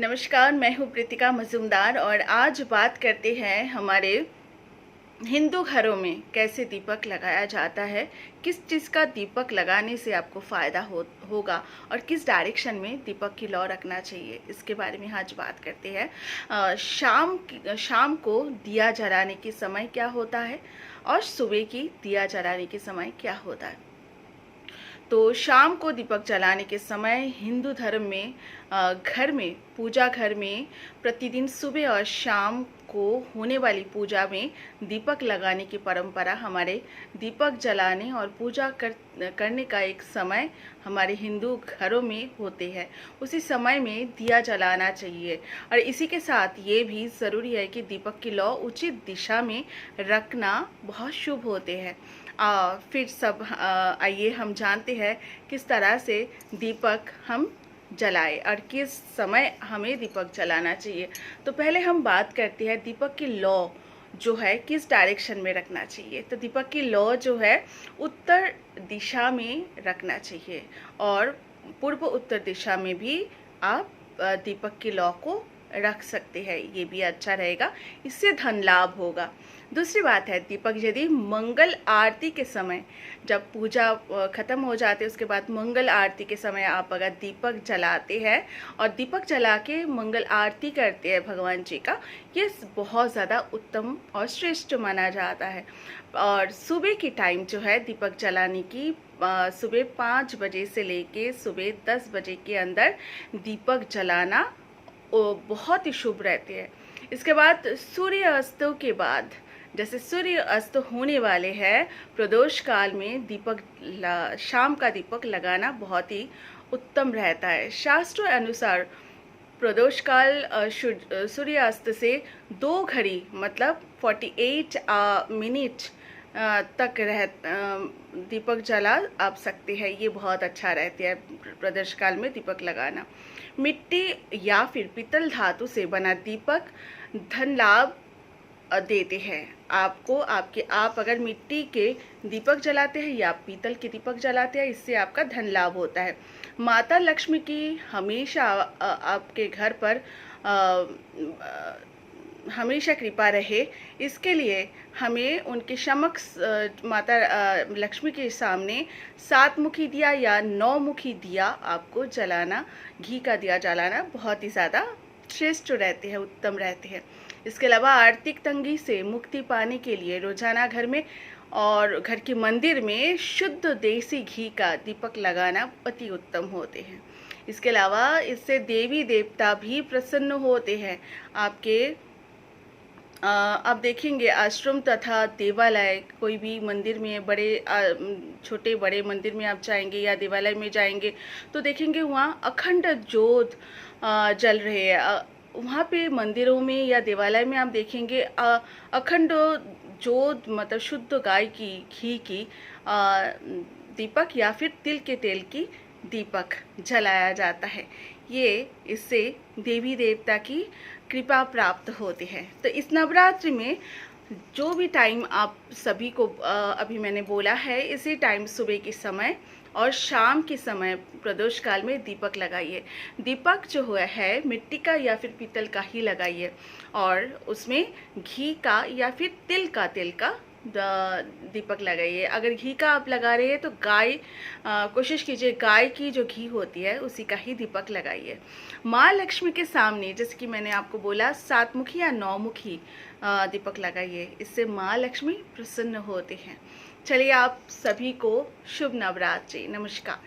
नमस्कार, मैं हूँ प्रीतिका मजुमदार और आज बात करते हैं हमारे हिंदू घरों में कैसे दीपक लगाया जाता है, किस चीज़ का दीपक लगाने से आपको फ़ायदा होगा और किस डायरेक्शन में दीपक की लौ रखना चाहिए, इसके बारे में आज बात करते हैं। शाम को दिया जलाने के समय क्या होता है और सुबह की दिया जलाने के समय क्या होता है। तो शाम को दीपक जलाने के समय हिंदू धर्म में घर में पूजा घर में प्रतिदिन सुबह और शाम को होने वाली पूजा में दीपक लगाने की परंपरा हमारे दीपक जलाने और पूजा करने का एक समय हमारे हिंदू घरों में होते हैं। उसी समय में दिया जलाना चाहिए और इसी के साथ ये भी ज़रूरी है कि दीपक की लौ उचित दिशा में रखना बहुत शुभ होते हैं। फिर सब आइए हम जानते हैं किस तरह से दीपक हम जलाए और किस समय हमें दीपक जलाना चाहिए। तो पहले हम बात करते हैं दीपक की लौ जो है किस डायरेक्शन में रखना चाहिए। तो दीपक की लौ जो है उत्तर दिशा में रखना चाहिए और पूर्व उत्तर दिशा में भी आप दीपक की लौ को रख सकते हैं, ये भी अच्छा रहेगा, इससे धन लाभ होगा। दूसरी बात है दीपक यदि मंगल आरती के समय जब पूजा ख़त्म हो जाती है उसके बाद मंगल आरती के समय आप अगर दीपक जलाते हैं और दीपक जला के मंगल आरती करते हैं भगवान जी का, ये बहुत ज़्यादा उत्तम और श्रेष्ठ माना जाता है। और सुबह की टाइम जो है दीपक जलाने की सुबह 5 बजे से लेके सुबह 10 बजे के अंदर दीपक जलाना बहुत ही शुभ रहते हैं। इसके बाद सूर्य अस्त के बाद जैसे सूर्य अस्त होने वाले हैं प्रदोष काल में शाम का दीपक लगाना बहुत ही उत्तम रहता है। शास्त्रों अनुसार प्रदोष काल सूर्यास्त से 2 घड़ी मतलब 48 मिनट तक दीपक जला आप सकते हैं। ये बहुत अच्छा रहता है प्रदोष काल में दीपक लगाना। मिट्टी या फिर पीतल धातु से बना दीपक धन लाभ देते हैं आपको। आप अगर मिट्टी के दीपक जलाते हैं या पीतल के दीपक जलाते हैं, इससे आपका धन लाभ होता है। माता लक्ष्मी की हमेशा आपके घर पर हमेशा कृपा रहे, इसके लिए हमें उनके समक्ष माता लक्ष्मी के सामने 7 मुखी दिया या 9 मुखी दिया आपको जलाना, घी का दिया जलाना बहुत ही ज़्यादा श्रेष्ठ रहते हैं, उत्तम रहते हैं। इसके अलावा आर्थिक तंगी से मुक्ति पाने के लिए रोजाना घर में और घर के मंदिर में शुद्ध देसी घी का दीपक लगाना अति उत्तम होते हैं। इसके अलावा इससे देवी देवता भी प्रसन्न होते हैं। आप देखेंगे आश्रम तथा देवालय कोई भी मंदिर में छोटे बड़े मंदिर में आप जाएंगे या देवालय में जाएंगे तो देखेंगे वहाँ अखंड ज्योत जल रहे हैं। वहाँ पे मंदिरों में या देवालय में आप देखेंगे अखंड ज्योत मतलब शुद्ध गाय की घी की दीपक या फिर तिल के तेल की दीपक जलाया जाता है। इससे देवी देवता की कृपा प्राप्त होती है। तो इस नवरात्रि में जो भी टाइम आप सभी को अभी मैंने बोला है, इसी टाइम सुबह के समय और शाम के समय प्रदोष काल में दीपक लगाइए। दीपक जो है मिट्टी का या फिर पीतल का ही लगाइए और उसमें घी का या फिर तिल का दीपक लगाइए। अगर घी का आप लगा रहे हैं तो कोशिश कीजिए गाय की जो घी होती है उसी का ही दीपक लगाइए। माँ लक्ष्मी के सामने जैसे कि मैंने आपको बोला 7 मुखी या 9 मुखी दीपक लगाइए, इससे माँ लक्ष्मी प्रसन्न होते हैं। चलिए आप सभी को शुभ नवरात्रि। नमस्कार।